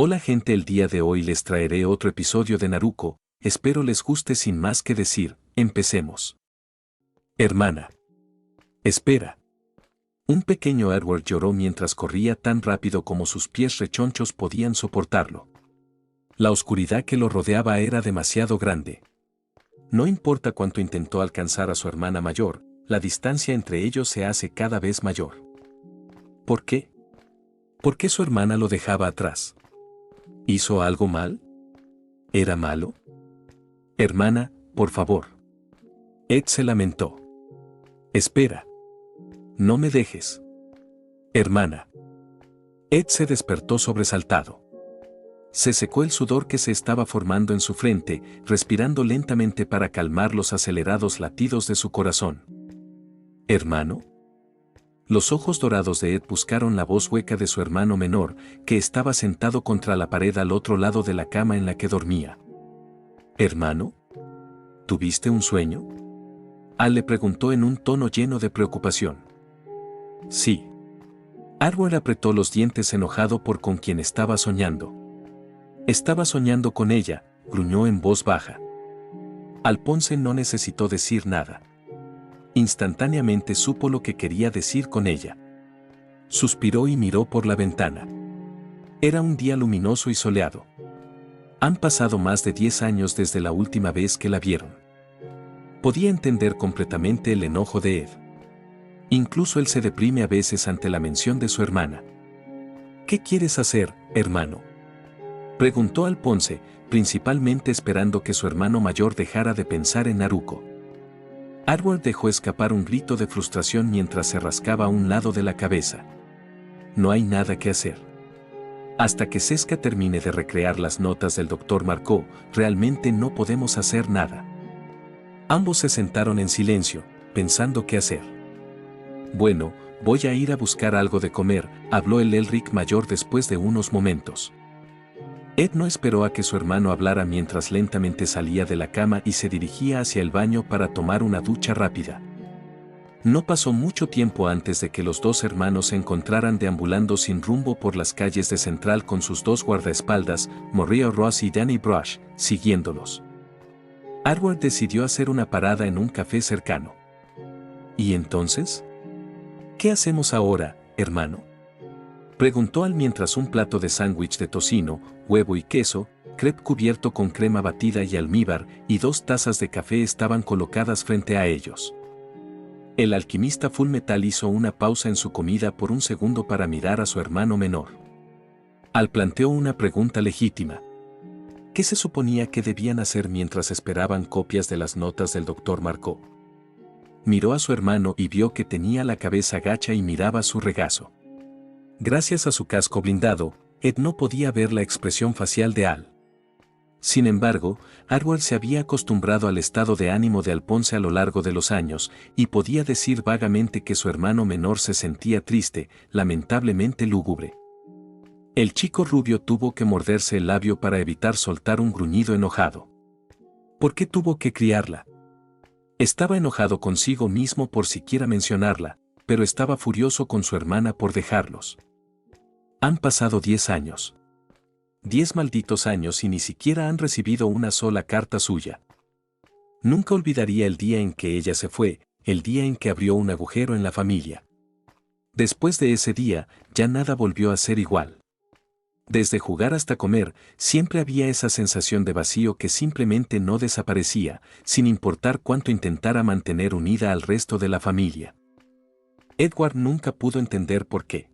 Hola gente, el día de hoy les traeré otro episodio de Naruko, espero les guste. Sin más que decir, empecemos. Hermana. Espera. Un pequeño Edward lloró mientras corría tan rápido como sus pies rechonchos podían soportarlo. La oscuridad que lo rodeaba era demasiado grande. No importa cuánto intentó alcanzar a su hermana mayor, la distancia entre ellos se hace cada vez mayor. ¿Por qué? ¿Por qué su hermana lo dejaba atrás? ¿Hizo algo mal? ¿Era malo? Hermana, por favor. Ed se lamentó. Espera. No me dejes. Hermana. Ed se despertó sobresaltado. Se secó el sudor que se estaba formando en su frente, respirando lentamente para calmar los acelerados latidos de su corazón. ¿Hermano? Los ojos dorados de Ed buscaron la voz hueca de su hermano menor, que estaba sentado contra la pared al otro lado de la cama en la que dormía. ¿Hermano? ¿Tuviste un sueño? Al le preguntó en un tono lleno de preocupación. Sí. Edward apretó los dientes enojado por con quien estaba soñando. Estaba soñando con ella, gruñó en voz baja. Alphonse no necesitó decir nada. Instantáneamente supo lo que quería decir con ella. Suspiró y miró por la ventana. Era un día luminoso y soleado. Han pasado más de 10 años desde la última vez que la vieron. Podía entender completamente el enojo de Ed. Incluso él se deprime a veces ante la mención de su hermana. ¿Qué quieres hacer, hermano?, preguntó Alphonse, principalmente esperando que su hermano mayor dejara de pensar en Naruko. Edward dejó escapar un grito de frustración mientras se rascaba un lado de la cabeza. No hay nada que hacer. Hasta que Seska termine de recrear las notas del Dr. Marco, realmente no podemos hacer nada. Ambos se sentaron en silencio, pensando qué hacer. Bueno, voy a ir a buscar algo de comer, habló el Elric mayor después de unos momentos. Ed no esperó a que su hermano hablara mientras lentamente salía de la cama y se dirigía hacia el baño para tomar una ducha rápida. No pasó mucho tiempo antes de que los dos hermanos se encontraran deambulando sin rumbo por las calles de Central con sus dos guardaespaldas, Maria Ross y Danny Brush, siguiéndolos. Edward decidió hacer una parada en un café cercano. ¿Y entonces? ¿Qué hacemos ahora, hermano?, preguntó Al mientras un plato de sándwich de tocino, huevo y queso, crepe cubierto con crema batida y almíbar, y 2 tazas de café estaban colocadas frente a ellos. El alquimista Fullmetal hizo una pausa en su comida por un segundo para mirar a su hermano menor. Al planteó una pregunta legítima. ¿Qué se suponía que debían hacer mientras esperaban copias de las notas del Dr. Marco? Miró a su hermano y vio que tenía la cabeza gacha y miraba su regazo. Gracias a su casco blindado, Ed no podía ver la expresión facial de Al. Sin embargo, Edward se había acostumbrado al estado de ánimo de Alphonse a lo largo de los años, y podía decir vagamente que su hermano menor se sentía triste, lamentablemente lúgubre. El chico rubio tuvo que morderse el labio para evitar soltar un gruñido enojado. ¿Por qué tuvo que criarla? Estaba enojado consigo mismo por siquiera mencionarla, pero estaba furioso con su hermana por dejarlos. Han pasado 10 años. 10 malditos años y ni siquiera han recibido una sola carta suya. Nunca olvidaría el día en que ella se fue, el día en que abrió un agujero en la familia. Después de ese día, ya nada volvió a ser igual. Desde jugar hasta comer, siempre había esa sensación de vacío que simplemente no desaparecía, sin importar cuánto intentara mantener unida al resto de la familia. Edward nunca pudo entender por qué.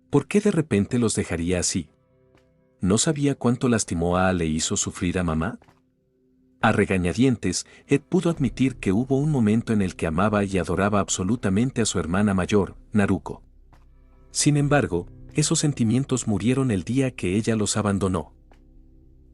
¿Por qué de repente los dejaría así? ¿No sabía cuánto lastimó a Al e hizo sufrir a mamá? A regañadientes, Ed pudo admitir que hubo un momento en el que amaba y adoraba absolutamente a su hermana mayor, Naruko. Sin embargo, esos sentimientos murieron el día que ella los abandonó.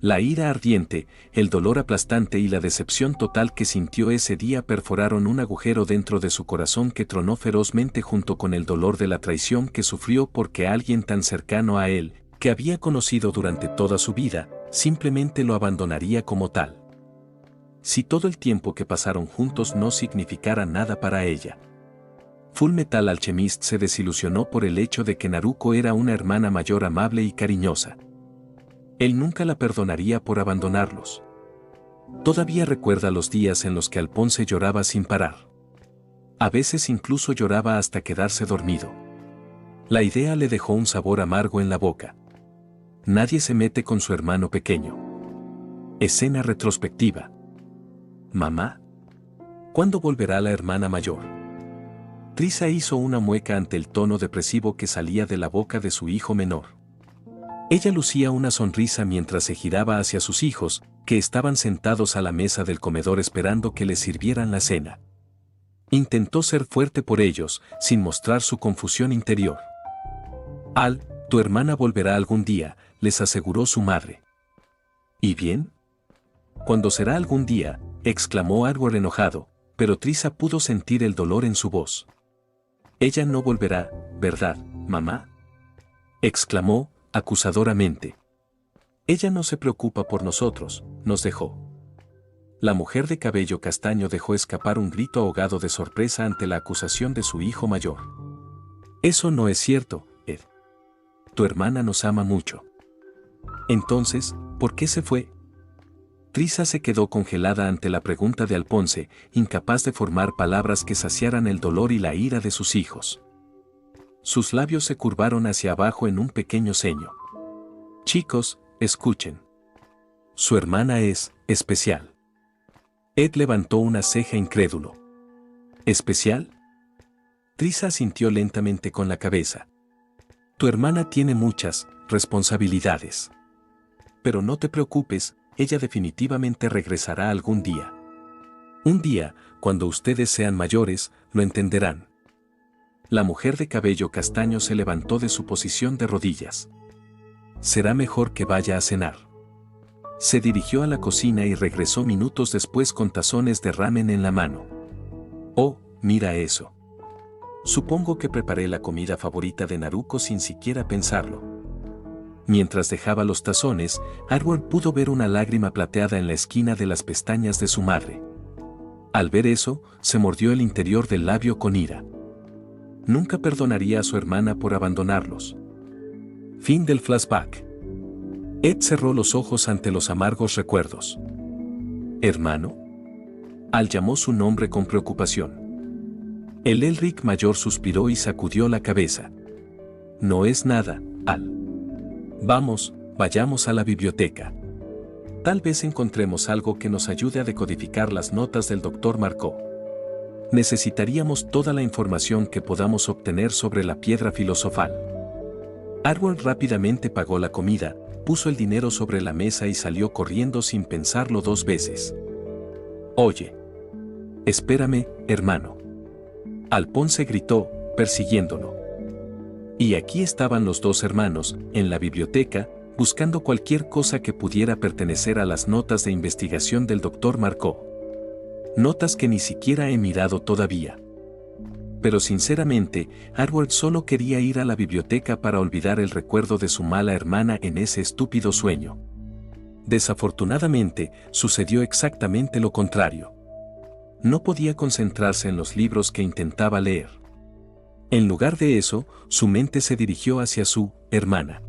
La ira ardiente, el dolor aplastante y la decepción total que sintió ese día perforaron un agujero dentro de su corazón que tronó ferozmente junto con el dolor de la traición que sufrió porque alguien tan cercano a él, que había conocido durante toda su vida, simplemente lo abandonaría como tal. Si todo el tiempo que pasaron juntos no significara nada para ella. Fullmetal Alchemist se desilusionó por el hecho de que Naruko era una hermana mayor amable y cariñosa. Él nunca la perdonaría por abandonarlos. Todavía recuerda los días en los que Alphonse lloraba sin parar. A veces incluso lloraba hasta quedarse dormido. La idea le dejó un sabor amargo en la boca. Nadie se mete con su hermano pequeño. Escena retrospectiva. Mamá. ¿Cuándo volverá la hermana mayor? Trisa hizo una mueca ante el tono depresivo que salía de la boca de su hijo menor. Ella lucía una sonrisa mientras se giraba hacia sus hijos, que estaban sentados a la mesa del comedor esperando que les sirvieran la cena. Intentó ser fuerte por ellos, sin mostrar su confusión interior. Al, tu hermana volverá algún día, les aseguró su madre. ¿Y bien? ¿Cuándo será algún día?, exclamó Edward enojado, pero Trisa pudo sentir el dolor en su voz. Ella no volverá, ¿verdad, mamá?, exclamó, acusadoramente. Ella no se preocupa por nosotros, nos dejó. La mujer de cabello castaño dejó escapar un grito ahogado de sorpresa ante la acusación de su hijo mayor. Eso no es cierto, Ed. Tu hermana nos ama mucho. Entonces, ¿por qué se fue? Trisa se quedó congelada ante la pregunta de Alphonse, incapaz de formar palabras que saciaran el dolor y la ira de sus hijos. Sus labios se curvaron hacia abajo en un pequeño ceño. Chicos, escuchen. Su hermana es especial. Ed levantó una ceja incrédulo. ¿Especial? Trisa asintió lentamente con la cabeza. Tu hermana tiene muchas responsabilidades. Pero no te preocupes, ella definitivamente regresará algún día. Un día, cuando ustedes sean mayores, lo entenderán. La mujer de cabello castaño se levantó de su posición de rodillas. Será mejor que vaya a cenar. Se dirigió a la cocina y regresó minutos después con tazones de ramen en la mano. Oh, mira eso. Supongo que preparé la comida favorita de Naruko sin siquiera pensarlo. Mientras dejaba los tazones, Edward pudo ver una lágrima plateada en la esquina de las pestañas de su madre. Al ver eso, se mordió el interior del labio con ira. Nunca perdonaría a su hermana por abandonarlos. Fin del flashback. Ed cerró los ojos ante los amargos recuerdos. ¿Hermano? Al llamó su nombre con preocupación. El Elric mayor suspiró y sacudió la cabeza. No es nada, Al. Vamos, vayamos a la biblioteca. Tal vez encontremos algo que nos ayude a decodificar las notas del Dr. Marco. Necesitaríamos toda la información que podamos obtener sobre la piedra filosofal. Edward rápidamente pagó la comida, puso el dinero sobre la mesa y salió corriendo sin pensarlo dos veces. Oye. Espérame, hermano. Alphonse gritó, persiguiéndolo. Y aquí estaban los dos hermanos, en la biblioteca, buscando cualquier cosa que pudiera pertenecer a las notas de investigación del Dr. Marco. Notas que ni siquiera he mirado todavía. Pero sinceramente, Edward solo quería ir a la biblioteca para olvidar el recuerdo de su mala hermana en ese estúpido sueño. Desafortunadamente, sucedió exactamente lo contrario. No podía concentrarse en los libros que intentaba leer. En lugar de eso, su mente se dirigió hacia su hermana.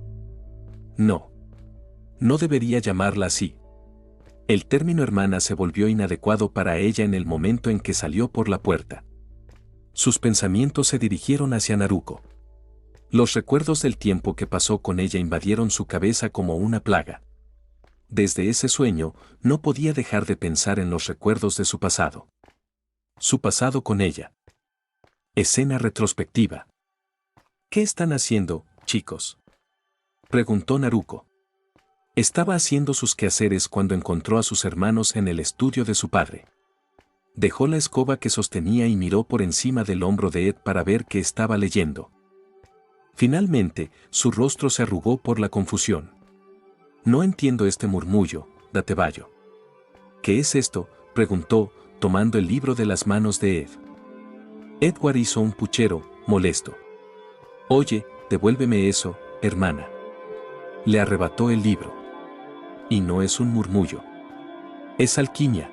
No. No debería llamarla así. El término hermana se volvió inadecuado para ella en el momento en que salió por la puerta. Sus pensamientos se dirigieron hacia Naruko. Los recuerdos del tiempo que pasó con ella invadieron su cabeza como una plaga. Desde ese sueño, no podía dejar de pensar en los recuerdos de su pasado. Su pasado con ella. Escena retrospectiva. ¿Qué están haciendo, chicos?, preguntó Naruko. Estaba haciendo sus quehaceres cuando encontró a sus hermanos en el estudio de su padre. Dejó la escoba que sostenía y miró por encima del hombro de Ed para ver qué estaba leyendo. Finalmente, su rostro se arrugó por la confusión. No entiendo este murmullo, Datebayo. ¿Qué es esto?, preguntó, tomando el libro de las manos de Ed. Edward hizo un puchero, molesto. Oye, devuélveme eso, hermana. Le arrebató el libro. Y no es un murmullo. Es alquimia.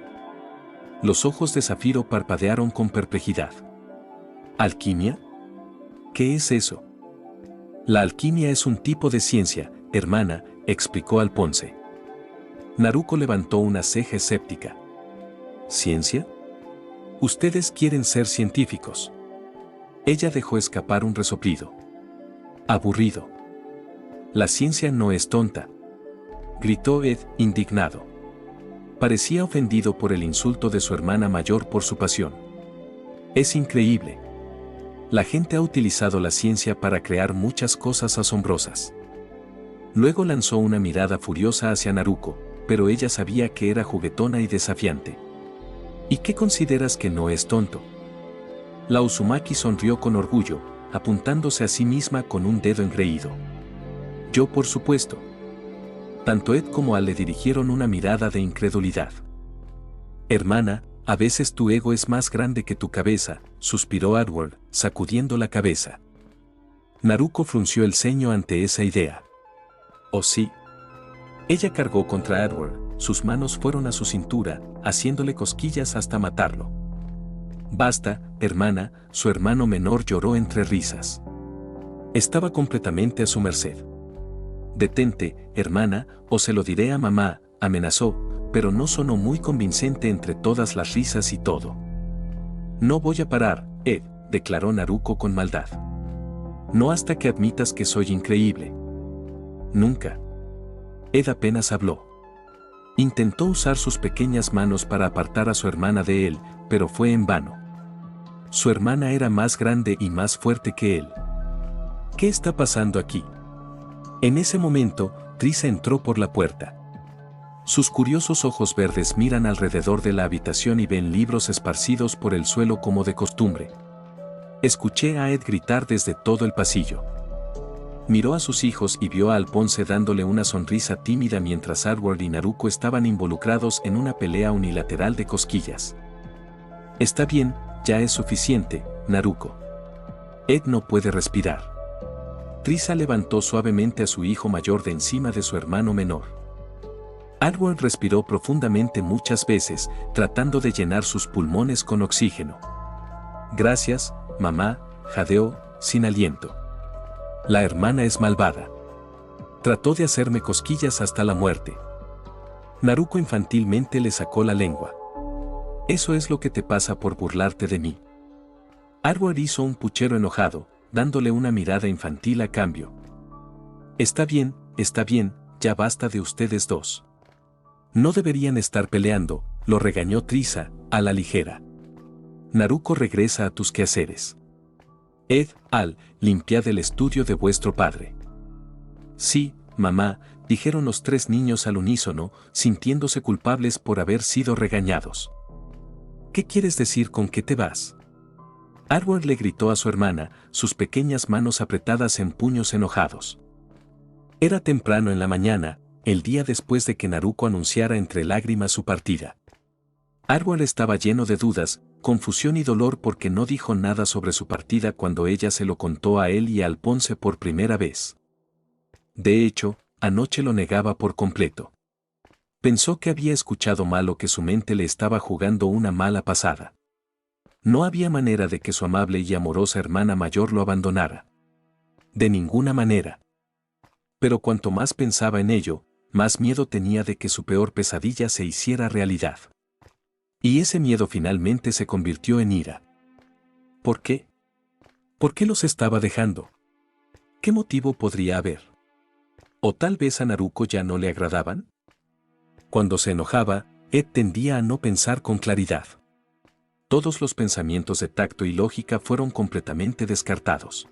Los ojos de Zafiro parpadearon con perplejidad. ¿Alquimia? ¿Qué es eso? La alquimia es un tipo de ciencia, hermana, explicó Alphonse. Naruko levantó una ceja escéptica. ¿Ciencia? Ustedes quieren ser científicos. Ella dejó escapar un resoplido. Aburrido. La ciencia no es tonta, gritó Ed, indignado. Parecía ofendido por el insulto de su hermana mayor por su pasión. Es increíble. La gente ha utilizado la ciencia para crear muchas cosas asombrosas. Luego lanzó una mirada furiosa hacia Naruko, pero ella sabía que era juguetona y desafiante. ¿Y qué consideras que no es tonto? La Uzumaki sonrió con orgullo, apuntándose a sí misma con un dedo engreído. Yo, por supuesto. Tanto Ed como Al le dirigieron una mirada de incredulidad. Hermana, a veces tu ego es más grande que tu cabeza, suspiró Edward, sacudiendo la cabeza. Naruko frunció el ceño ante esa idea. ¿Oh sí? Ella cargó contra Edward, sus manos fueron a su cintura, haciéndole cosquillas hasta matarlo. Basta, hermana, su hermano menor lloró entre risas. Estaba completamente a su merced. Detente, hermana, o se lo diré a mamá, amenazó, pero no sonó muy convincente entre todas las risas y todo. No voy a parar, Ed, declaró Naruko con maldad. No hasta que admitas que soy increíble. Nunca. Ed apenas habló. Intentó usar sus pequeñas manos para apartar a su hermana de él, pero fue en vano. Su hermana era más grande y más fuerte que él. ¿Qué está pasando aquí? En ese momento, Trisa entró por la puerta. Sus curiosos ojos verdes miran alrededor de la habitación y ven libros esparcidos por el suelo como de costumbre. Escuché a Ed gritar desde todo el pasillo. Miró a sus hijos y vio a Alphonse dándole una sonrisa tímida mientras Edward y Naruko estaban involucrados en una pelea unilateral de cosquillas. Está bien, ya es suficiente, Naruko. Ed no puede respirar. Trisa levantó suavemente a su hijo mayor de encima de su hermano menor. Edward respiró profundamente muchas veces, tratando de llenar sus pulmones con oxígeno. Gracias, mamá, jadeó, sin aliento. La hermana es malvada. Trató de hacerme cosquillas hasta la muerte. Naruko infantilmente le sacó la lengua. Eso es lo que te pasa por burlarte de mí. Edward hizo un puchero enojado, dándole una mirada infantil a cambio. Está bien, ya basta de ustedes dos. No deberían estar peleando, lo regañó Trisa, a la ligera. Naruko regresa a tus quehaceres. Ed, Al, limpiad el estudio de vuestro padre. Sí, mamá, dijeron los tres niños al unísono, sintiéndose culpables por haber sido regañados. ¿Qué quieres decir con que te vas? Edward le gritó a su hermana, sus pequeñas manos apretadas en puños enojados. Era temprano en la mañana, el día después de que Naruko anunciara entre lágrimas su partida. Edward estaba lleno de dudas, confusión y dolor porque no dijo nada sobre su partida cuando ella se lo contó a él y a Alphonse por primera vez. De hecho, anoche lo negaba por completo. Pensó que había escuchado mal o que su mente le estaba jugando una mala pasada. No había manera de que su amable y amorosa hermana mayor lo abandonara. De ninguna manera. Pero cuanto más pensaba en ello, más miedo tenía de que su peor pesadilla se hiciera realidad. Y ese miedo finalmente se convirtió en ira. ¿Por qué? ¿Por qué los estaba dejando? ¿Qué motivo podría haber? ¿O tal vez a Naruko ya no le agradaban? Cuando se enojaba, Ed tendía a no pensar con claridad. Todos los pensamientos de tacto y lógica fueron completamente descartados.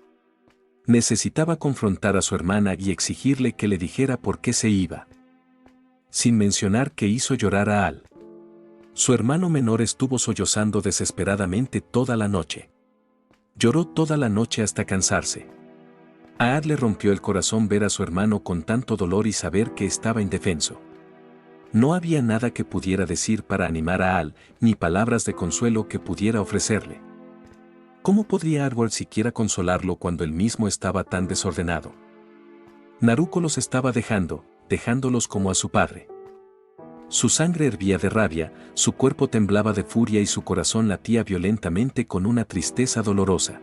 Necesitaba confrontar a su hermana y exigirle que le dijera por qué se iba. Sin mencionar que hizo llorar a Al. Su hermano menor estuvo sollozando desesperadamente toda la noche. Lloró toda la noche hasta cansarse. A Al le rompió el corazón ver a su hermano con tanto dolor y saber que estaba indefenso. No había nada que pudiera decir para animar a Al, ni palabras de consuelo que pudiera ofrecerle. ¿Cómo podría Edward siquiera consolarlo cuando él mismo estaba tan desordenado? Naruko los estaba dejándolos como a su padre. Su sangre hervía de rabia, su cuerpo temblaba de furia y su corazón latía violentamente con una tristeza dolorosa.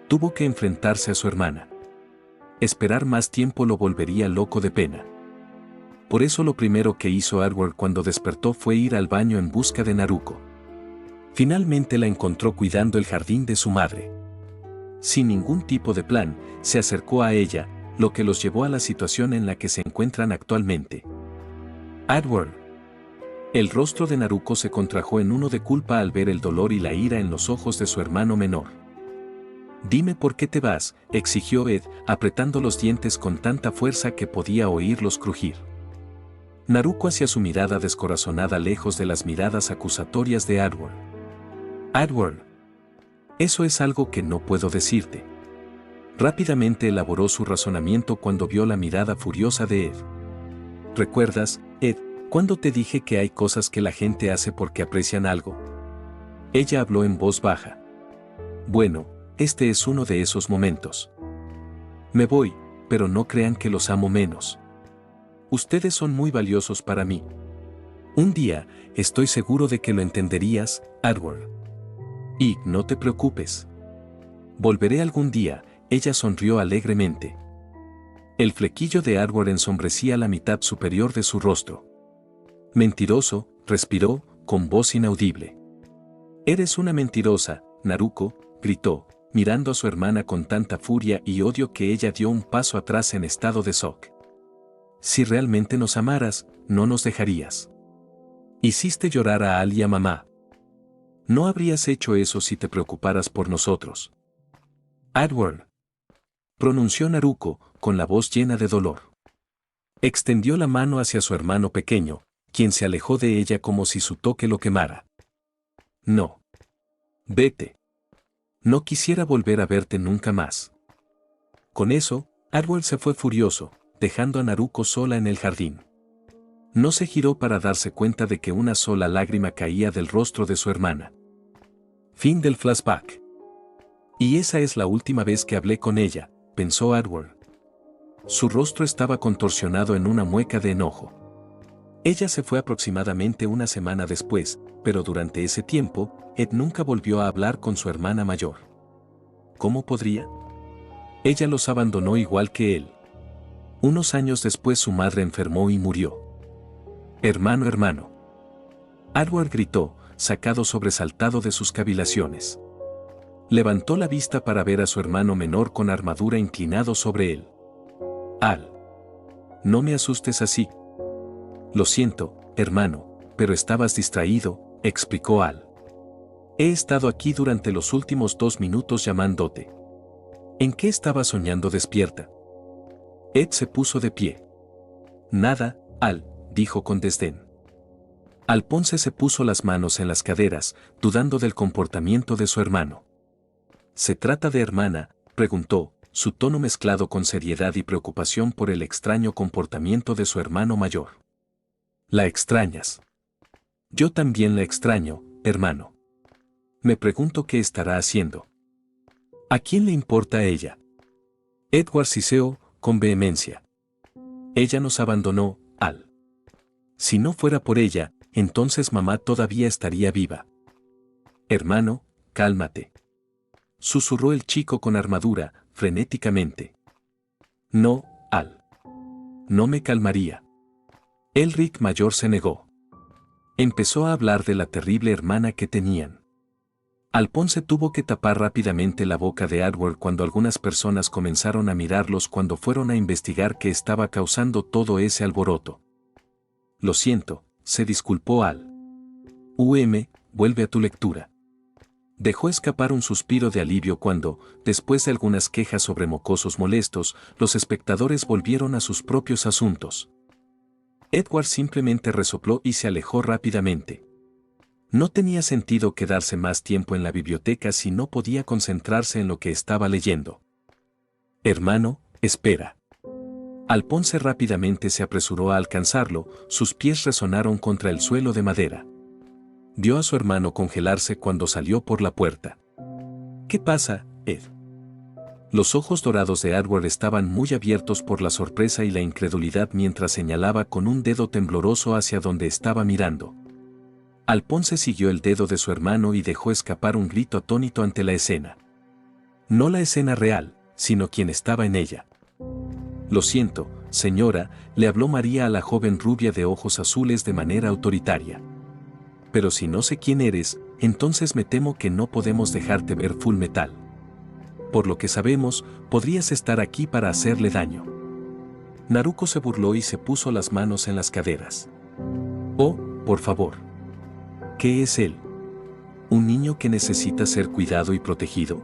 Tuvo que enfrentarse a su hermana. Esperar más tiempo lo volvería loco de pena. Por eso lo primero que hizo Edward cuando despertó fue ir al baño en busca de Naruko. Finalmente la encontró cuidando el jardín de su madre. Sin ningún tipo de plan, se acercó a ella, lo que los llevó a la situación en la que se encuentran actualmente. Edward. El rostro de Naruko se contrajo en uno de culpa al ver el dolor y la ira en los ojos de su hermano menor. «Dime por qué te vas», exigió Ed, apretando los dientes con tanta fuerza que podía oírlos crujir. Naruko hacía su mirada descorazonada lejos de las miradas acusatorias de Edward. «Edward. Eso es algo que no puedo decirte». Rápidamente elaboró su razonamiento cuando vio la mirada furiosa de Ed. «¿Recuerdas, Ed, cuando te dije que hay cosas que la gente hace porque aprecian algo?» Ella habló en voz baja. «Bueno, este es uno de esos momentos. Me voy, pero no crean que los amo menos. Ustedes son muy valiosos para mí. Un día, estoy seguro de que lo entenderías, Edward. Y no te preocupes. Volveré algún día», ella sonrió alegremente. El flequillo de Edward ensombrecía la mitad superior de su rostro. «Mentiroso», respiró, con voz inaudible. «Eres una mentirosa, Naruko», gritó, mirando a su hermana con tanta furia y odio que ella dio un paso atrás en estado de shock. «Si realmente nos amaras, no nos dejarías. Hiciste llorar a Ali y a mamá. No habrías hecho eso si te preocuparas por nosotros». «Edward», pronunció Naruko, con la voz llena de dolor. Extendió la mano hacia su hermano pequeño, quien se alejó de ella como si su toque lo quemara. «No. Vete. No quisiera volver a verte nunca más». Con eso, Edward se fue furioso, dejando a Naruko sola en el jardín. No se giró para darse cuenta de que una sola lágrima caía del rostro de su hermana. Fin del flashback. «Y esa es la última vez que hablé con ella», pensó Edward. Su rostro estaba contorsionado en una mueca de enojo. Ella se fue aproximadamente una semana después, pero durante ese tiempo, Ed nunca volvió a hablar con su hermana mayor. ¿Cómo podría? Ella los abandonó igual que él. Unos años después su madre enfermó y murió. «Hermano, hermano». Edward gritó, sacado sobresaltado de sus cavilaciones. Levantó la vista para ver a su hermano menor con armadura inclinado sobre él. «Al. No me asustes así». «Lo siento, hermano, pero estabas distraído», explicó Al. «He estado aquí durante los últimos 2 minutos llamándote». «¿En qué estabas soñando despierta?» Ed se puso de pie. «Nada, Al», dijo con desdén. Alphonse se puso las manos en las caderas, dudando del comportamiento de su hermano. «¿Se trata de hermana?», preguntó, su tono mezclado con seriedad y preocupación por el extraño comportamiento de su hermano mayor. «¿La extrañas?» «Yo también la extraño, hermano. Me pregunto qué estará haciendo». «¿A quién le importa a ella?». Edward siseó, con vehemencia. «Ella nos abandonó, Al. Si no fuera por ella, entonces mamá todavía estaría viva». «Hermano, cálmate», susurró el chico con armadura, frenéticamente. «No, Al. No me calmaría». Elric mayor se negó. Empezó a hablar de la terrible hermana que tenían. Alphonse tuvo que tapar rápidamente la boca de Edward cuando algunas personas comenzaron a mirarlos cuando fueron a investigar qué estaba causando todo ese alboroto. «Lo siento», se disculpó Al. Vuelve a tu lectura». Dejó escapar un suspiro de alivio cuando, después de algunas quejas sobre mocosos molestos, los espectadores volvieron a sus propios asuntos. Edward simplemente resopló y se alejó rápidamente. No tenía sentido quedarse más tiempo en la biblioteca si no podía concentrarse en lo que estaba leyendo. «Hermano, espera». Alphonse rápidamente se apresuró a alcanzarlo, sus pies resonaron contra el suelo de madera. Vio a su hermano congelarse cuando salió por la puerta. «¿Qué pasa, Ed?». Los ojos dorados de Edward estaban muy abiertos por la sorpresa y la incredulidad mientras señalaba con un dedo tembloroso hacia donde estaba mirando. Alphonse siguió el dedo de su hermano y dejó escapar un grito atónito ante la escena. No la escena real, sino quien estaba en ella. «Lo siento, señora, le habló María a la joven rubia de ojos azules de manera autoritaria. Pero si no sé quién eres, entonces me temo que no podemos dejarte ver Full Metal. Por lo que sabemos, podrías estar aquí para hacerle daño. Naruko se burló y se puso las manos en las caderas. Oh, por favor. ¿Qué es él? ¿Un niño que necesita ser cuidado y protegido?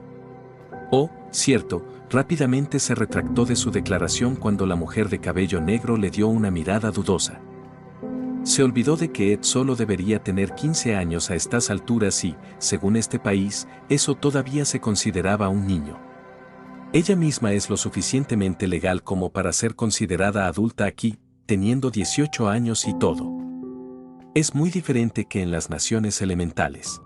Oh, cierto, rápidamente se retractó de su declaración cuando la mujer de cabello negro le dio una mirada dudosa. Se olvidó de que Ed solo debería tener 15 años a estas alturas y, según este país, eso todavía se consideraba un niño. Ella misma es lo suficientemente legal como para ser considerada adulta aquí, teniendo 18 años y todo. Es muy diferente que en las naciones elementales.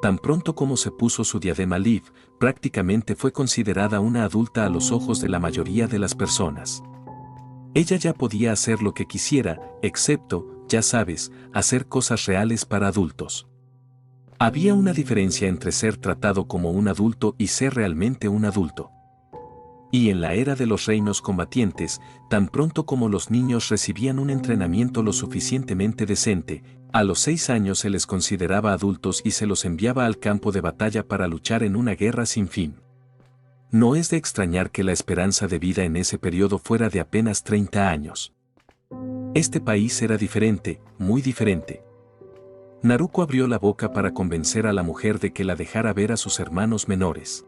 Tan pronto como se puso su diadema Liv, prácticamente fue considerada una adulta a los ojos de la mayoría de las personas. Ella ya podía hacer lo que quisiera, excepto, ya sabes, hacer cosas reales para adultos. Había una diferencia entre ser tratado como un adulto y ser realmente un adulto. Y en la era de los reinos combatientes, tan pronto como los niños recibían un entrenamiento lo suficientemente decente, a los 6 años se les consideraba adultos y se los enviaba al campo de batalla para luchar en una guerra sin fin. No es de extrañar que la esperanza de vida en ese periodo fuera de apenas 30 años. Este país era diferente, muy diferente. Naruko abrió la boca para convencer a la mujer de que la dejara ver a sus hermanos menores.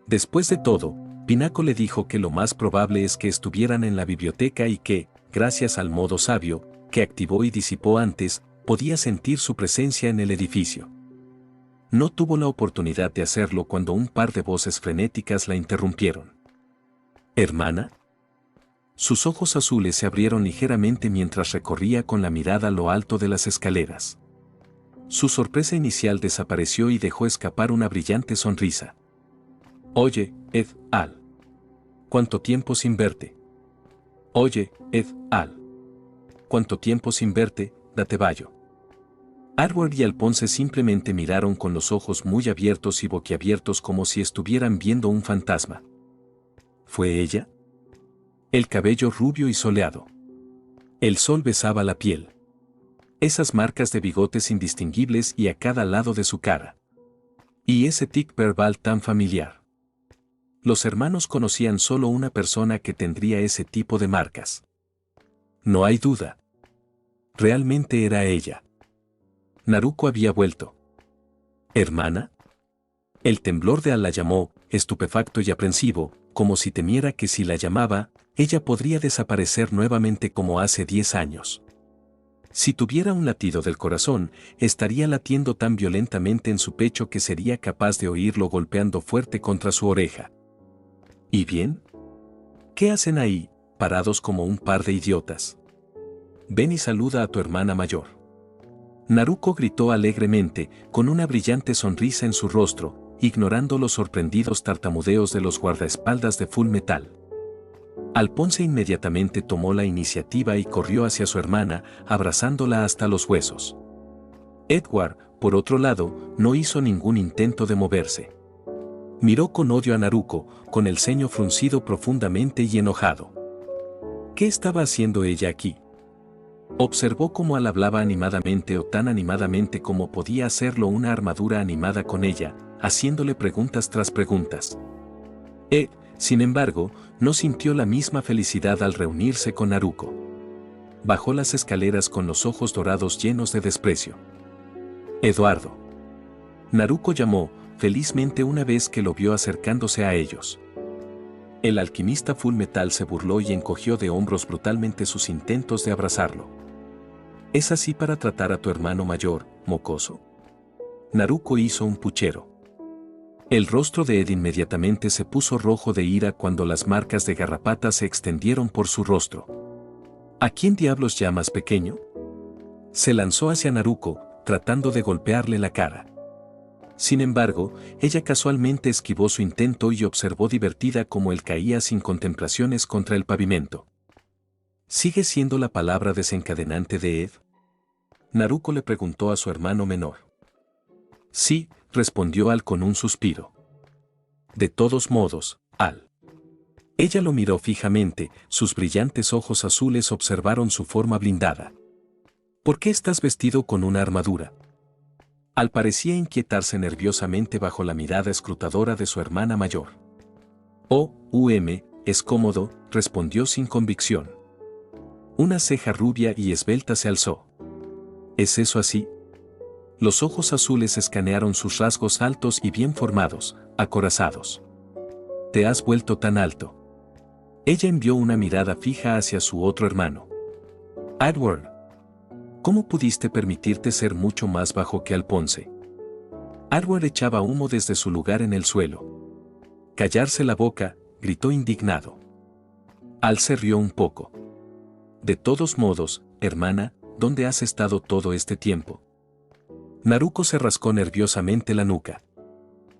Después de todo, Pinako le dijo que lo más probable es que estuvieran en la biblioteca y que, gracias al modo sabio, que activó y disipó antes, podía sentir su presencia en el edificio. No tuvo la oportunidad de hacerlo cuando un par de voces frenéticas la interrumpieron. ¿Hermana? Sus ojos azules se abrieron ligeramente mientras recorría con la mirada lo alto de las escaleras. Su sorpresa inicial desapareció y dejó escapar una brillante sonrisa. Oye, Ed Al. ¿Cuánto tiempo sin verte? Oye, Ed Al. ¿Cuánto tiempo sin verte, Datebayo? Arbor y Alponce simplemente miraron con los ojos muy abiertos y boquiabiertos como si estuvieran viendo un fantasma. ¿Fue ella? El cabello rubio y soleado. El sol besaba la piel. Esas marcas de bigotes indistinguibles y a cada lado de su cara. Y ese tic verbal tan familiar. Los hermanos conocían solo una persona que tendría ese tipo de marcas. No hay duda. Realmente era ella. Naruko había vuelto. ¿Hermana? El temblor de Al la llamó, estupefacto y aprensivo, como si temiera que si la llamaba, ella podría desaparecer nuevamente como hace 10 años. Si tuviera un latido del corazón, estaría latiendo tan violentamente en su pecho que sería capaz de oírlo golpeando fuerte contra su oreja. ¿Y bien? ¿Qué hacen ahí, parados como un par de idiotas? Ven y saluda a tu hermana mayor. Naruko gritó alegremente, con una brillante sonrisa en su rostro, ignorando los sorprendidos tartamudeos de los guardaespaldas de Full Metal. Alponce inmediatamente tomó la iniciativa y corrió hacia su hermana, abrazándola hasta los huesos. Edward, por otro lado, no hizo ningún intento de moverse. Miró con odio a Naruko, con el ceño fruncido profundamente y enojado. ¿Qué estaba haciendo ella aquí? Observó cómo Al hablaba animadamente o tan animadamente como podía hacerlo una armadura animada con ella, haciéndole preguntas tras preguntas. Sin embargo, no sintió la misma felicidad al reunirse con Naruko. Bajó las escaleras con los ojos dorados llenos de desprecio. Eduardo. Naruko llamó, felizmente una vez que lo vio acercándose a ellos. El alquimista Full Metal se burló y encogió de hombros brutalmente sus intentos de abrazarlo. ¿Es así para tratar a tu hermano mayor, mocoso? Naruko hizo un puchero. El rostro de Ed inmediatamente se puso rojo de ira cuando las marcas de garrapata se extendieron por su rostro. ¿A quién diablos llamas pequeño? Se lanzó hacia Naruko, tratando de golpearle la cara. Sin embargo, ella casualmente esquivó su intento y observó divertida cómo él caía sin contemplaciones contra el pavimento. ¿Sigue siendo la palabra desencadenante de Ed? Naruko le preguntó a su hermano menor. Sí, respondió Al con un suspiro. De todos modos, Al. Ella lo miró fijamente, sus brillantes ojos azules observaron su forma blindada. ¿Por qué estás vestido con una armadura? Al parecía inquietarse nerviosamente bajo la mirada escrutadora de su hermana mayor. Oh, es cómodo, respondió sin convicción. Una ceja rubia y esbelta se alzó. ¿Es eso así? Los ojos azules escanearon sus rasgos altos y bien formados, acorazados. ¿Te has vuelto tan alto? Ella envió una mirada fija hacia su otro hermano. Edward, ¿cómo pudiste permitirte ser mucho más bajo que Alphonse? Edward echaba humo desde su lugar en el suelo. Callarse la boca, gritó indignado. Al se rió un poco. De todos modos, hermana, ¿dónde has estado todo este tiempo? Naruko se rascó nerviosamente la nuca.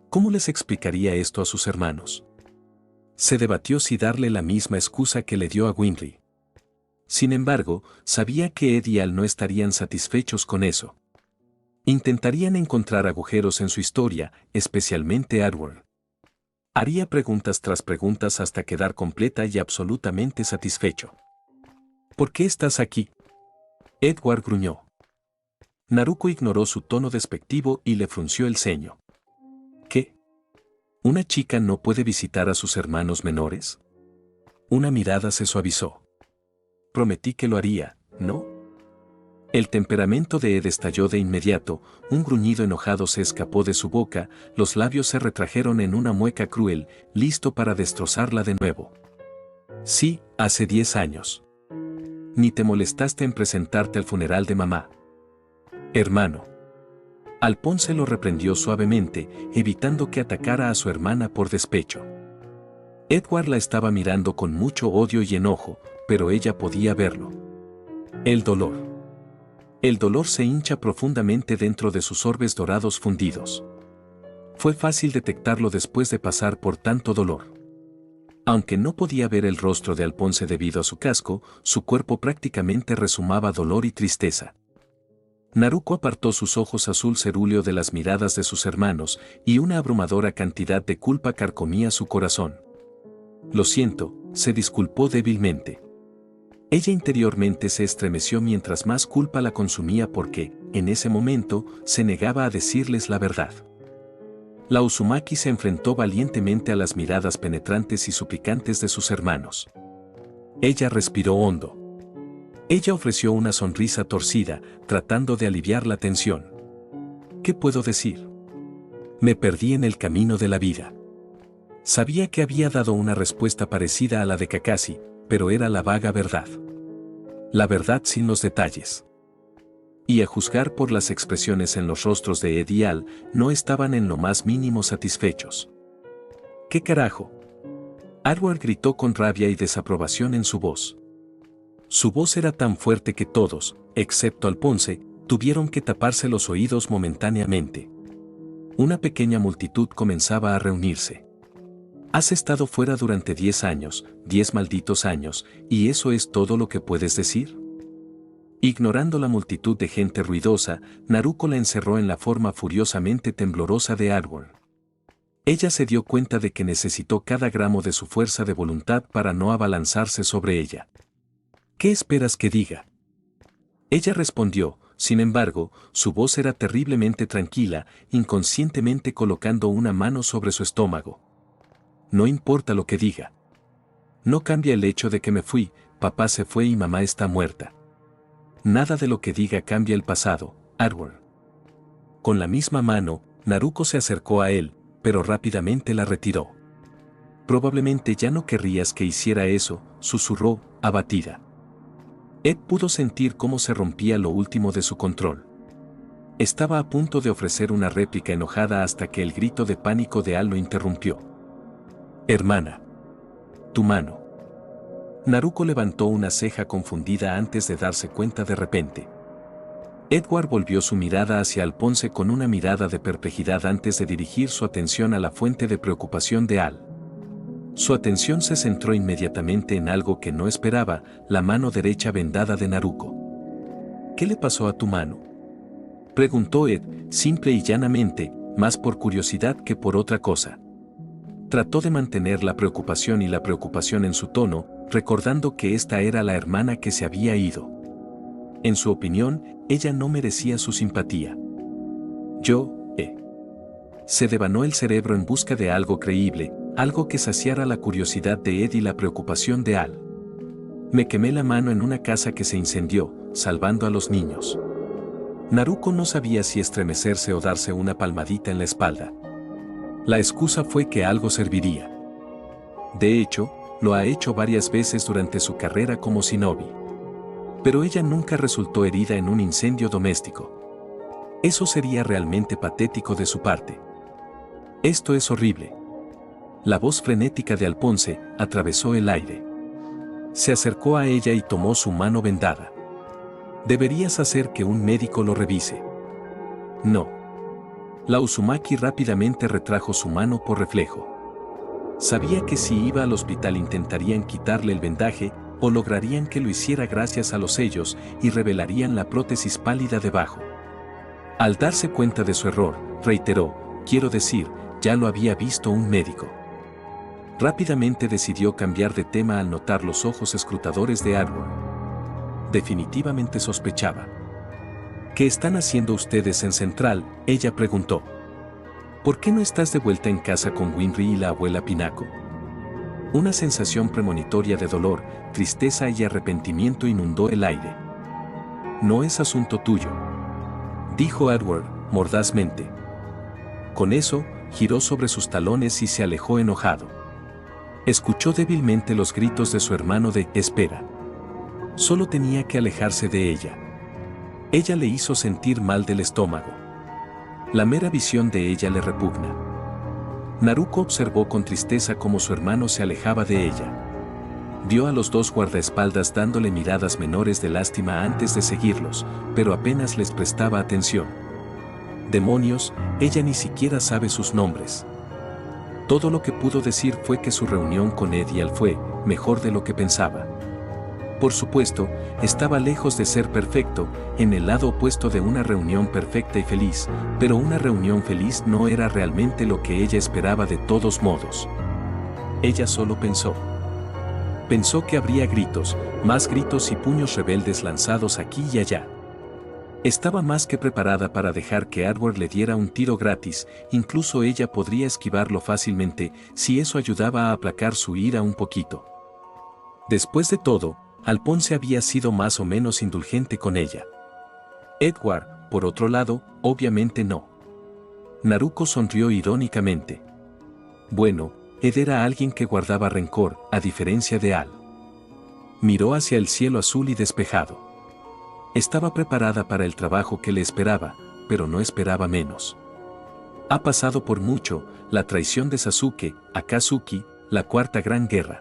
¿Cómo les explicaría esto a sus hermanos? Se debatió si darle la misma excusa que le dio a Winry. Sin embargo, sabía que Ed y Al no estarían satisfechos con eso. Intentarían encontrar agujeros en su historia, especialmente Edward. Haría preguntas tras preguntas hasta quedar completa y absolutamente satisfecho. ¿Por qué estás aquí? Edward gruñó. Naruko ignoró su tono despectivo y le frunció el ceño. ¿Qué? ¿Una chica no puede visitar a sus hermanos menores? Una mirada se suavizó. Prometí que lo haría, ¿no? El temperamento de Ed estalló de inmediato, un gruñido enojado se escapó de su boca, los labios se retrajeron en una mueca cruel, listo para destrozarla de nuevo. Sí, hace 10 años. Ni te molestaste en presentarte al funeral de mamá. Hermano. Alphonse lo reprendió suavemente, evitando que atacara a su hermana por despecho. Edward la estaba mirando con mucho odio y enojo, pero ella podía verlo. El dolor. El dolor se hincha profundamente dentro de sus orbes dorados fundidos. Fue fácil detectarlo después de pasar por tanto dolor. Aunque no podía ver el rostro de Alphonse debido a su casco, su cuerpo prácticamente resumaba dolor y tristeza. Naruko apartó sus ojos azul cerúleo de las miradas de sus hermanos, y una abrumadora cantidad de culpa carcomía su corazón. Lo siento, se disculpó débilmente. Ella interiormente se estremeció mientras más culpa la consumía porque, en ese momento, se negaba a decirles la verdad. La Uzumaki se enfrentó valientemente a las miradas penetrantes y suplicantes de sus hermanos. Ella respiró hondo. Ella ofreció una sonrisa torcida, tratando de aliviar la tensión. ¿Qué puedo decir? Me perdí en el camino de la vida. Sabía que había dado una respuesta parecida a la de Kakashi, pero era la vaga verdad. La verdad sin los detalles. Y a juzgar por las expresiones en los rostros de Ed y Al, no estaban en lo más mínimo satisfechos. ¿Qué carajo? Edward gritó con rabia y desaprobación en su voz. Su voz era tan fuerte que todos, excepto Alphonse, tuvieron que taparse los oídos momentáneamente. Una pequeña multitud comenzaba a reunirse. Has estado fuera durante 10 años, 10 malditos años, ¿y eso es todo lo que puedes decir? Ignorando la multitud de gente ruidosa, Naruko la encerró en la forma furiosamente temblorosa de Edward. Ella se dio cuenta de que necesitó cada gramo de su fuerza de voluntad para no abalanzarse sobre ella. ¿Qué esperas que diga? Ella respondió, sin embargo, su voz era terriblemente tranquila, inconscientemente colocando una mano sobre su estómago. No importa lo que diga. No cambia el hecho de que me fui, papá se fue y mamá está muerta. Nada de lo que diga cambia el pasado, Edward. Con la misma mano, Naruko se acercó a él, pero rápidamente la retiró. Probablemente ya no querrías que hiciera eso, susurró, abatida. Ed pudo sentir cómo se rompía lo último de su control. Estaba a punto de ofrecer una réplica enojada hasta que el grito de pánico de Al lo interrumpió. Hermana. Tu mano. Naruko levantó una ceja confundida antes de darse cuenta de repente. Edward volvió su mirada hacia Alphonse con una mirada de perplejidad antes de dirigir su atención a la fuente de preocupación de Al. Su atención se centró inmediatamente en algo que no esperaba, la mano derecha vendada de Naruko. ¿Qué le pasó a tu mano? Preguntó Ed, simple y llanamente, más por curiosidad que por otra cosa. Trató de mantener la preocupación en su tono, recordando que esta era la hermana que se había ido. En su opinión, ella no merecía su simpatía. Se devanó el cerebro en busca de algo creíble, algo que saciara la curiosidad de Ed y la preocupación de Al. Me quemé la mano en una casa que se incendió, salvando a los niños. Naruko no sabía si estremecerse o darse una palmadita en la espalda. La excusa fue que algo serviría. De hecho, lo ha hecho varias veces durante su carrera como shinobi. Pero ella nunca resultó herida en un incendio doméstico. Eso sería realmente patético de su parte. Esto es horrible. La voz frenética de Alphonse atravesó el aire. Se acercó a ella y tomó su mano vendada. Deberías hacer que un médico lo revise. No. La Uzumaki rápidamente retrajo su mano por reflejo. Sabía que si iba al hospital intentarían quitarle el vendaje o lograrían que lo hiciera gracias a los sellos y revelarían la prótesis pálida debajo. Al darse cuenta de su error, reiteró, quiero decir, ya lo había visto un médico. Rápidamente decidió cambiar de tema al notar los ojos escrutadores de Edward. Definitivamente sospechaba. ¿Qué están haciendo ustedes en Central?, ella preguntó. ¿Por qué no estás de vuelta en casa con Winry y la abuela Pinako? Una sensación premonitoria de dolor, tristeza y arrepentimiento inundó el aire. No es asunto tuyo, dijo Edward, mordazmente. Con eso, giró sobre sus talones y se alejó enojado. Escuchó débilmente los gritos de su hermano de «espera». Solo tenía que alejarse de ella. Ella le hizo sentir mal del estómago. La mera visión de ella le repugna. Naruko observó con tristeza cómo su hermano se alejaba de ella. Vio a los dos guardaespaldas dándole miradas menores de lástima antes de seguirlos, pero apenas les prestaba atención. Demonios, ella ni siquiera sabe sus nombres. Todo lo que pudo decir fue que su reunión con Ed y Al fue mejor de lo que pensaba. Por supuesto, estaba lejos de ser perfecto, en el lado opuesto de una reunión perfecta y feliz, pero una reunión feliz no era realmente lo que ella esperaba de todos modos. Ella solo pensó. Pensó que habría gritos, más gritos y puños rebeldes lanzados aquí y allá. Estaba más que preparada para dejar que Edward le diera un tiro gratis, incluso ella podría esquivarlo fácilmente si eso ayudaba a aplacar su ira un poquito. Después de todo, Alphonse había sido más o menos indulgente con ella. Edward, por otro lado, obviamente no. Naruko sonrió irónicamente. Bueno, Ed era alguien que guardaba rencor, a diferencia de Al. Miró hacia el cielo azul y despejado. Estaba preparada para el trabajo que le esperaba, pero no esperaba menos. Ha pasado por mucho, la traición de Sasuke, Akatsuki, la cuarta gran guerra.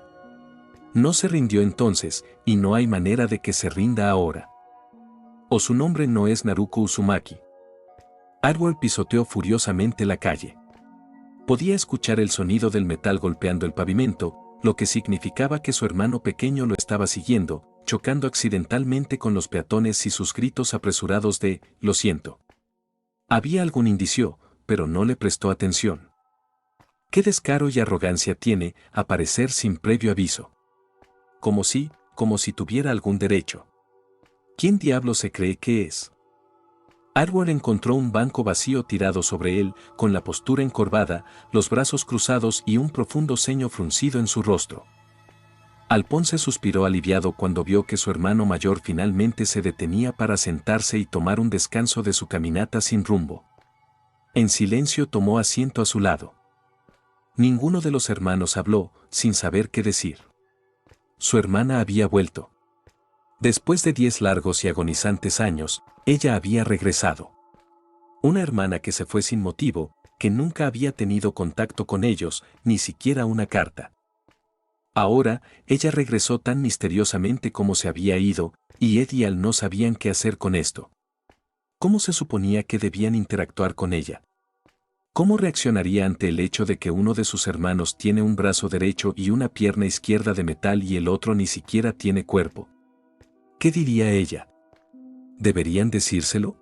No se rindió entonces, y no hay manera de que se rinda ahora. O su nombre no es Naruko Uzumaki. Edward pisoteó furiosamente la calle. Podía escuchar el sonido del metal golpeando el pavimento, lo que significaba que su hermano pequeño lo estaba siguiendo, chocando accidentalmente con los peatones y sus gritos apresurados de «lo siento». Había algún indicio, pero no le prestó atención. Qué descaro y arrogancia tiene aparecer sin previo aviso. Como si tuviera algún derecho. ¿Quién diablo se cree que es? Edward encontró un banco vacío tirado sobre él, con la postura encorvada, los brazos cruzados y un profundo ceño fruncido en su rostro. Alphonse suspiró aliviado cuando vio que su hermano mayor finalmente se detenía para sentarse y tomar un descanso de su caminata sin rumbo. En silencio tomó asiento a su lado. Ninguno de los hermanos habló, sin saber qué decir. Su hermana había vuelto. Después de 10 largos y agonizantes años, ella había regresado. Una hermana que se fue sin motivo, que nunca había tenido contacto con ellos, ni siquiera una carta. Ahora, ella regresó tan misteriosamente como se había ido, y Ed y Al no sabían qué hacer con esto. ¿Cómo se suponía que debían interactuar con ella? ¿Cómo reaccionaría ante el hecho de que uno de sus hermanos tiene un brazo derecho y una pierna izquierda de metal y el otro ni siquiera tiene cuerpo? ¿Qué diría ella? ¿Deberían decírselo?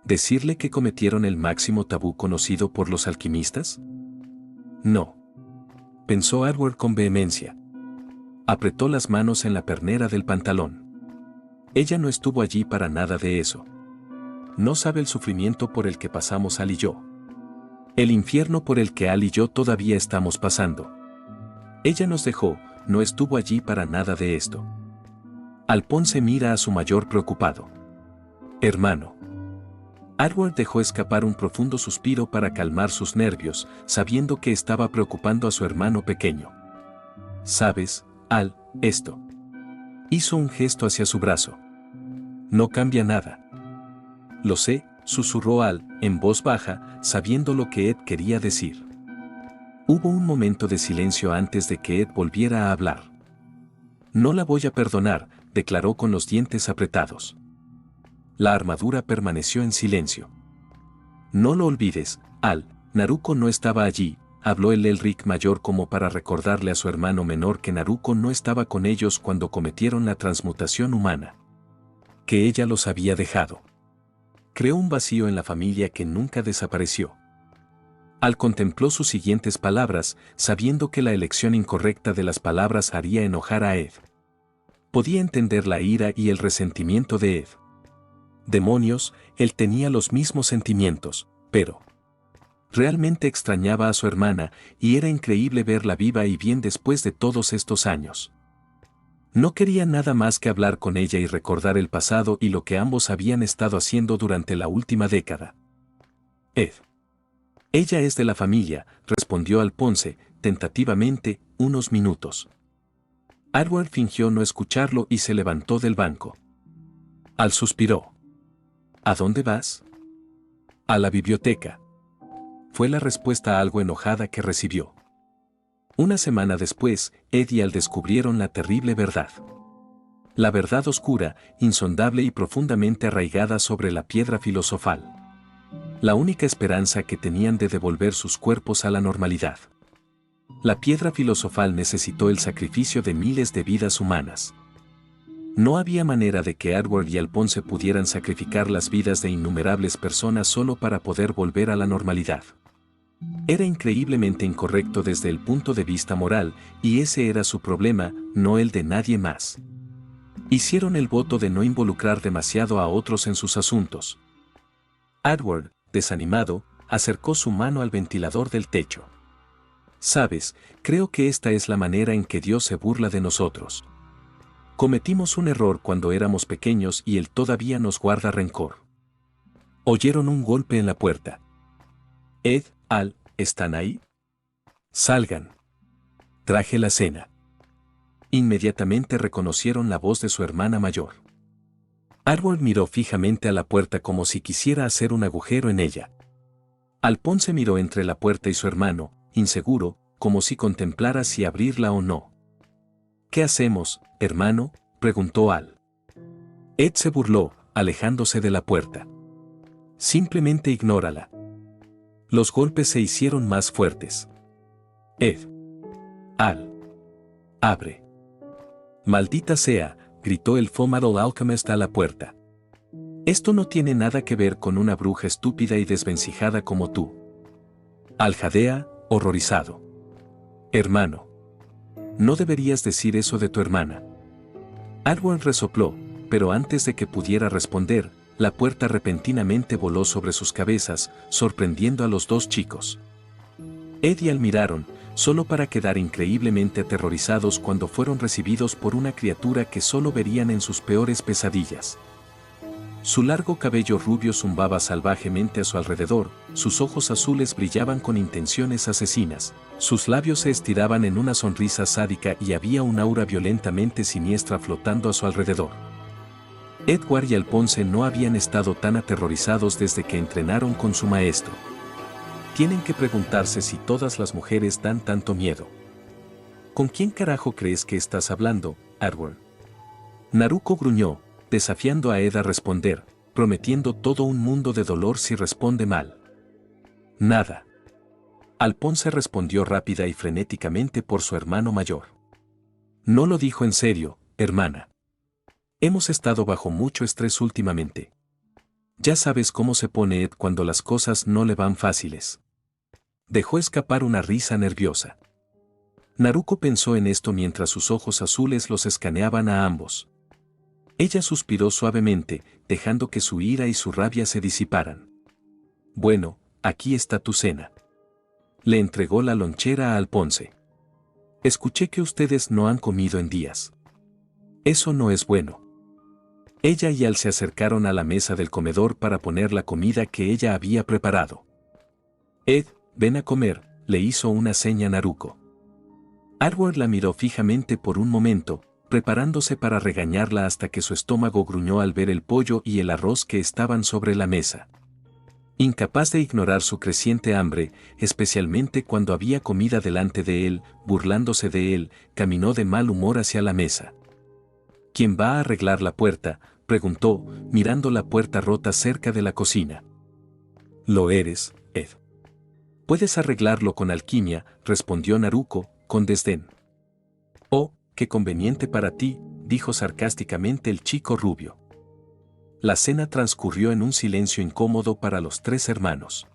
¿Decirle que cometieron el máximo tabú conocido por los alquimistas? No. pensó Edward con vehemencia. Apretó las manos en la pernera del pantalón. Ella no estuvo allí para nada de eso. No sabe el sufrimiento por el que pasamos Al y yo. El infierno por el que Al y yo todavía estamos pasando. Ella nos dejó, no estuvo allí para nada de esto. Alphonse mira a su mayor preocupado. Hermano. Edward dejó escapar un profundo suspiro para calmar sus nervios, sabiendo que estaba preocupando a su hermano pequeño. ¿Sabes, Al, esto? Hizo un gesto hacia su brazo. No cambia nada. Lo sé, susurró Al, en voz baja, sabiendo lo que Ed quería decir. Hubo un momento de silencio antes de que Ed volviera a hablar. No la voy a perdonar, declaró con los dientes apretados. La armadura permaneció en silencio. No lo olvides, Al, Naruko no estaba allí, habló el Elric mayor como para recordarle a su hermano menor que Naruko no estaba con ellos cuando cometieron la transmutación humana. Que ella los había dejado. Creó un vacío en la familia que nunca desapareció. Al contempló sus siguientes palabras, sabiendo que la elección incorrecta de las palabras haría enojar a Ed. Podía entender la ira y el resentimiento de Ed. Demonios, él tenía los mismos sentimientos, pero realmente extrañaba a su hermana y era increíble verla viva y bien después de todos estos años. No quería nada más que hablar con ella y recordar el pasado y lo que ambos habían estado haciendo durante la última década. Ed. Ella es de la familia, respondió Alphonse, tentativamente, unos minutos. Edward fingió no escucharlo y se levantó del banco. Al suspiró. ¿A dónde vas? A la biblioteca. Fue la respuesta algo enojada que recibió. Una semana después, Ed y Al descubrieron la terrible verdad. La verdad oscura, insondable y profundamente arraigada sobre la piedra filosofal. La única esperanza que tenían de devolver sus cuerpos a la normalidad. La piedra filosofal necesitó el sacrificio de miles de vidas humanas. No había manera de que Edward y Alphonse pudieran sacrificar las vidas de innumerables personas solo para poder volver a la normalidad. Era increíblemente incorrecto desde el punto de vista moral, y ese era su problema, no el de nadie más. Hicieron el voto de no involucrar demasiado a otros en sus asuntos. Edward, desanimado, acercó su mano al ventilador del techo. Sabes, creo que esta es la manera en que Dios se burla de nosotros. Cometimos un error cuando éramos pequeños y Él todavía nos guarda rencor. Oyeron un golpe en la puerta. Ed, Al, ¿están ahí? Salgan. Traje la cena. Inmediatamente reconocieron la voz de su hermana mayor. Edward miró fijamente a la puerta como si quisiera hacer un agujero en ella. Alphonse miró entre la puerta y su hermano, inseguro, como si contemplara si abrirla o no. ¿Qué hacemos, hermano?, preguntó Al. Ed se burló, alejándose de la puerta. Simplemente ignórala. Los golpes se hicieron más fuertes. Ed. Al. Abre. Maldita sea, gritó el Fullmetal Alchemist a la puerta. Esto no tiene nada que ver con una bruja estúpida y desvencijada como tú. Al jadea, horrorizado. Hermano. No deberías decir eso de tu hermana. Edward resopló, pero antes de que pudiera responder, la puerta repentinamente voló sobre sus cabezas, sorprendiendo a los dos chicos. Ed y Al miraron, solo para quedar increíblemente aterrorizados cuando fueron recibidos por una criatura que solo verían en sus peores pesadillas. Su largo cabello rubio zumbaba salvajemente a su alrededor, sus ojos azules brillaban con intenciones asesinas, sus labios se estiraban en una sonrisa sádica y había un aura violentamente siniestra flotando a su alrededor. Edward y Alphonse no habían estado tan aterrorizados desde que entrenaron con su maestro. Tienen que preguntarse si todas las mujeres dan tanto miedo. ¿Con quién carajo crees que estás hablando, Edward? Naruko gruñó, desafiando a Ed a responder, prometiendo todo un mundo de dolor si responde mal. Nada. Alphonse respondió rápida y frenéticamente por su hermano mayor. No lo dijo en serio, hermana. Hemos estado bajo mucho estrés últimamente. Ya sabes cómo se pone Ed cuando las cosas no le van fáciles. Dejó escapar una risa nerviosa. Naruko pensó en esto mientras sus ojos azules los escaneaban a ambos. Ella suspiró suavemente, dejando que su ira y su rabia se disiparan. Bueno, aquí está tu cena. Le entregó la lonchera a Alphonse. Escuché que ustedes no han comido en días. Eso no es bueno. Ella y Al se acercaron a la mesa del comedor para poner la comida que ella había preparado. Ed, ven a comer, le hizo una seña Naruko. Arwen la miró fijamente por un momento, preparándose para regañarla hasta que su estómago gruñó al ver el pollo y el arroz que estaban sobre la mesa. Incapaz de ignorar su creciente hambre, especialmente cuando había comida delante de él, burlándose de él, caminó de mal humor hacia la mesa. ¿Quién va a arreglar la puerta?, preguntó, mirando la puerta rota cerca de la cocina. Lo eres, Ed. Puedes arreglarlo con alquimia, respondió Naruko, con desdén. Oh, qué conveniente para ti, dijo sarcásticamente el chico rubio. La cena transcurrió en un silencio incómodo para los tres hermanos.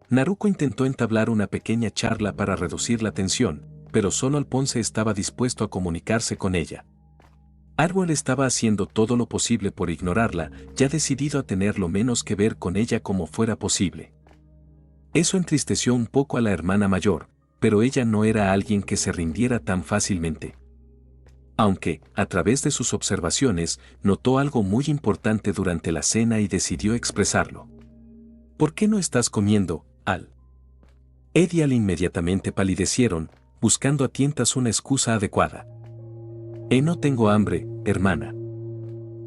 Naruko intentó entablar una pequeña charla para reducir la tensión, pero solo Alphonse estaba dispuesto a comunicarse con ella. Arwen estaba haciendo todo lo posible por ignorarla, ya decidido a tener lo menos que ver con ella como fuera posible. Eso entristeció un poco a la hermana mayor, pero ella no era alguien que se rindiera tan fácilmente. Aunque, a través de sus observaciones, notó algo muy importante durante la cena y decidió expresarlo. ¿Por qué no estás comiendo, Al? Ed y Al inmediatamente palidecieron, buscando a tientas una excusa adecuada. No tengo hambre, hermana.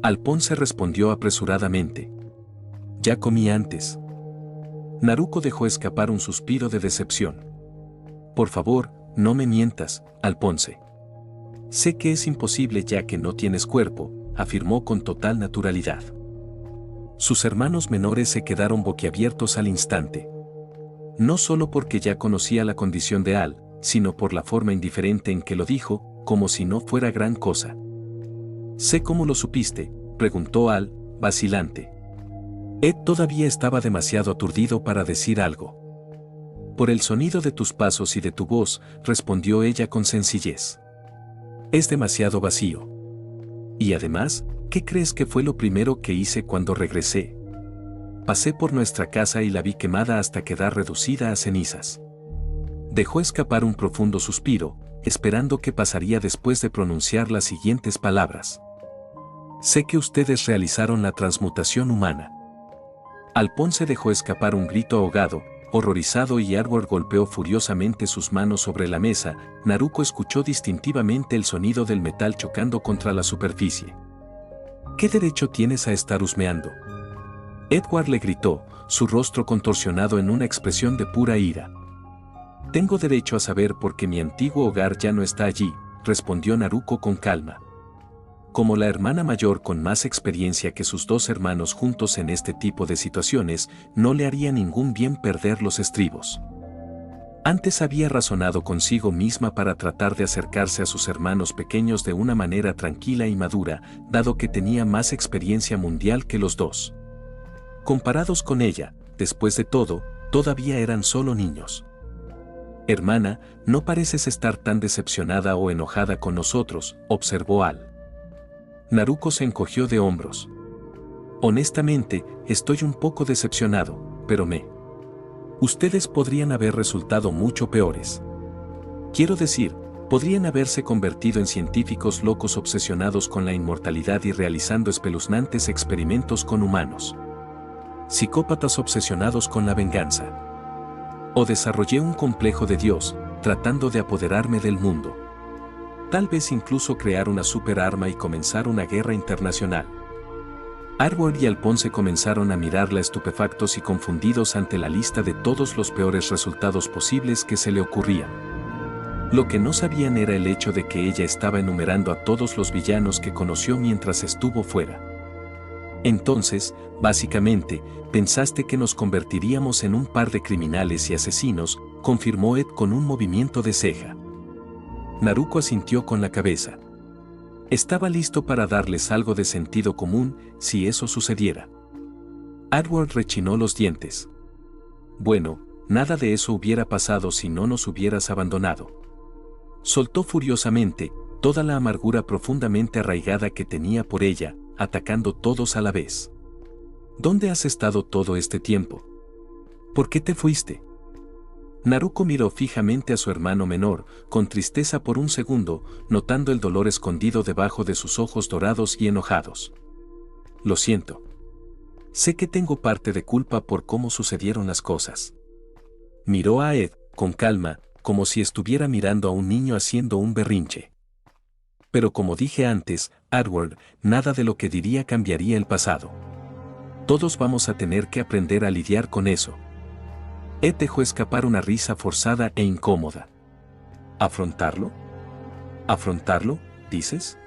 Alphonse respondió apresuradamente. Ya comí antes. Naruko dejó escapar un suspiro de decepción. Por favor, no me mientas, Alphonse. Sé que es imposible ya que no tienes cuerpo, afirmó con total naturalidad. Sus hermanos menores se quedaron boquiabiertos al instante. No solo porque ya conocía la condición de Al, sino por la forma indiferente en que lo dijo, como si no fuera gran cosa. «Sé cómo lo supiste», preguntó Al, vacilante. Ed todavía estaba demasiado aturdido para decir algo. «Por el sonido de tus pasos y de tu voz», respondió ella con sencillez. «Es demasiado vacío. Y además, ¿qué crees que fue lo primero que hice cuando regresé? Pasé por nuestra casa y la vi quemada hasta quedar reducida a cenizas». Dejó escapar un profundo suspiro, esperando qué pasaría después de pronunciar las siguientes palabras. «Sé que ustedes realizaron la transmutación humana». Alphonse dejó escapar un grito ahogado, horrorizado y Arwen golpeó furiosamente sus manos sobre la mesa. Naruko escuchó distintivamente el sonido del metal chocando contra la superficie. «¿Qué derecho tienes a estar husmeando?», Edward le gritó, su rostro contorsionado en una expresión de pura ira. «Tengo derecho a saber por qué mi antiguo hogar ya no está allí», respondió Naruko con calma. Como la hermana mayor con más experiencia que sus dos hermanos juntos en este tipo de situaciones, no le haría ningún bien perder los estribos. Antes había razonado consigo misma para tratar de acercarse a sus hermanos pequeños de una manera tranquila y madura, dado que tenía más experiencia mundial que los dos. Comparados con ella, después de todo, todavía eran solo niños. «Hermana, no pareces estar tan decepcionada o enojada con nosotros», observó Al. Naruko se encogió de hombros. «Honestamente, estoy un poco decepcionado, pero ustedes podrían haber resultado mucho peores. Quiero decir, podrían haberse convertido en científicos locos obsesionados con la inmortalidad y realizando espeluznantes experimentos con humanos. Psicópatas obsesionados con la venganza. O desarrollé un complejo de Dios, tratando de apoderarme del mundo. Tal vez incluso crear una superarma y comenzar una guerra internacional». Arwen y Alphonse comenzaron a mirarla estupefactos y confundidos ante la lista de todos los peores resultados posibles que se le ocurrían. Lo que no sabían era el hecho de que ella estaba enumerando a todos los villanos que conoció mientras estuvo fuera. «Entonces, básicamente, pensaste que nos convertiríamos en un par de criminales y asesinos», confirmó Ed con un movimiento de ceja. Naruko asintió con la cabeza. Estaba listo para darles algo de sentido común, si eso sucediera. Arwen rechinó los dientes. «Bueno, nada de eso hubiera pasado si no nos hubieras abandonado. Soltó furiosamente toda la amargura profundamente arraigada que tenía por ella, atacando todos a la vez. ¿Dónde has estado todo este tiempo? ¿Por qué te fuiste? Naruko miró fijamente a su hermano menor, con tristeza por un segundo, notando el dolor escondido debajo de sus ojos dorados y enojados. Lo siento. Sé que tengo parte de culpa por cómo sucedieron las cosas. Miró a Ed, con calma, como si estuviera mirando a un niño haciendo un berrinche. Pero como dije antes, Edward, nada de lo que diría cambiaría el pasado. Todos vamos a tener que aprender a lidiar con eso. Ed dejó escapar una risa forzada e incómoda. ¿Afrontarlo? ¿Afrontarlo, dices?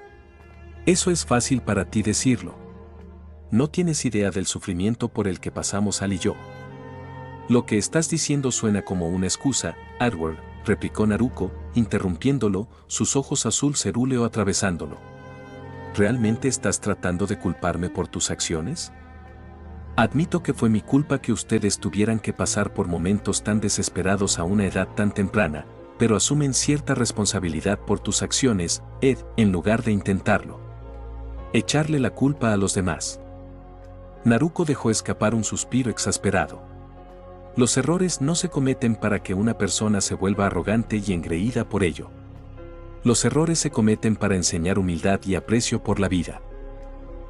Eso es fácil para ti decirlo. No tienes idea del sufrimiento por el que pasamos Al y yo. Lo que estás diciendo suena como una excusa, Edward, replicó Naruko, interrumpiéndolo, sus ojos azul cerúleo atravesándolo. ¿Realmente estás tratando de culparme por tus acciones? Admito que fue mi culpa que ustedes tuvieran que pasar por momentos tan desesperados a una edad tan temprana, pero asumen cierta responsabilidad por tus acciones, Ed, en lugar de intentarlo. Echarle la culpa a los demás. Naruko dejó escapar un suspiro exasperado. Los errores no se cometen para que una persona se vuelva arrogante y engreída por ello. Los errores se cometen para enseñar humildad y aprecio por la vida.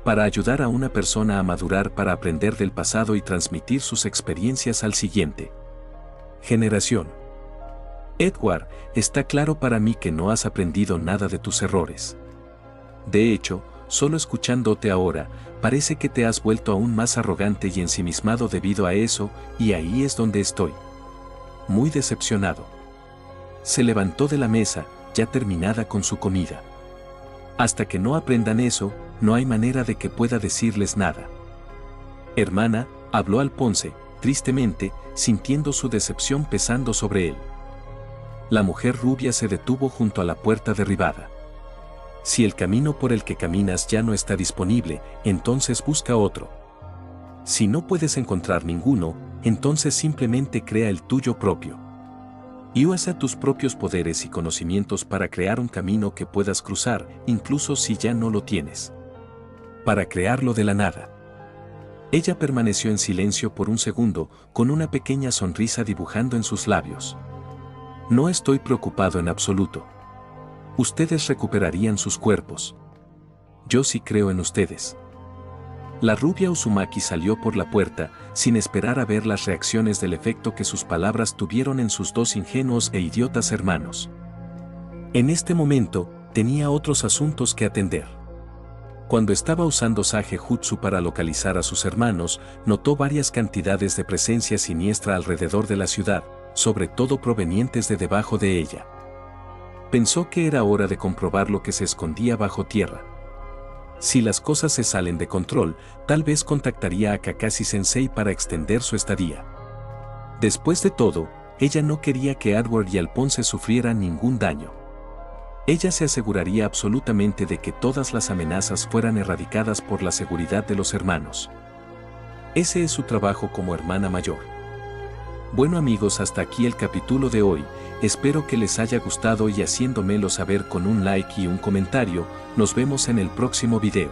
Para ayudar a una persona a madurar, para aprender del pasado y transmitir sus experiencias al siguiente generación. Edward, está claro para mí que no has aprendido nada de tus errores. De hecho, solo escuchándote ahora, parece que te has vuelto aún más arrogante y ensimismado debido a eso, y ahí es donde estoy. Muy decepcionado. Se levantó de la mesa, ya terminada con su comida. Hasta que no aprendan eso, no hay manera de que pueda decirles nada. Hermana, habló Alphonse, tristemente, sintiendo su decepción pesando sobre él. La mujer rubia se detuvo junto a la puerta derribada. Si el camino por el que caminas ya no está disponible, entonces busca otro. Si no puedes encontrar ninguno, entonces simplemente crea el tuyo propio. Y usa tus propios poderes y conocimientos para crear un camino que puedas cruzar, incluso si ya no lo tienes. Para crearlo de la nada. Ella permaneció en silencio por un segundo, con una pequeña sonrisa dibujando en sus labios. No estoy preocupado en absoluto. Ustedes recuperarían sus cuerpos. Yo sí creo en ustedes. La rubia Uzumaki salió por la puerta, sin esperar a ver las reacciones del efecto que sus palabras tuvieron en sus dos ingenuos e idiotas hermanos. En este momento, tenía otros asuntos que atender. Cuando estaba usando Sage Jutsu para localizar a sus hermanos, notó varias cantidades de presencia siniestra alrededor de la ciudad, sobre todo provenientes de debajo de ella. Pensó que era hora de comprobar lo que se escondía bajo tierra. Si las cosas se salen de control, tal vez contactaría a Kakashi Sensei para extender su estadía. Después de todo, ella no quería que Edward y Alphonse sufrieran ningún daño. Ella se aseguraría absolutamente de que todas las amenazas fueran erradicadas por la seguridad de los hermanos. Ese es su trabajo como hermana mayor. Bueno amigos, hasta aquí el capítulo de hoy, espero que les haya gustado y haciéndomelo saber con un like y un comentario, nos vemos en el próximo video.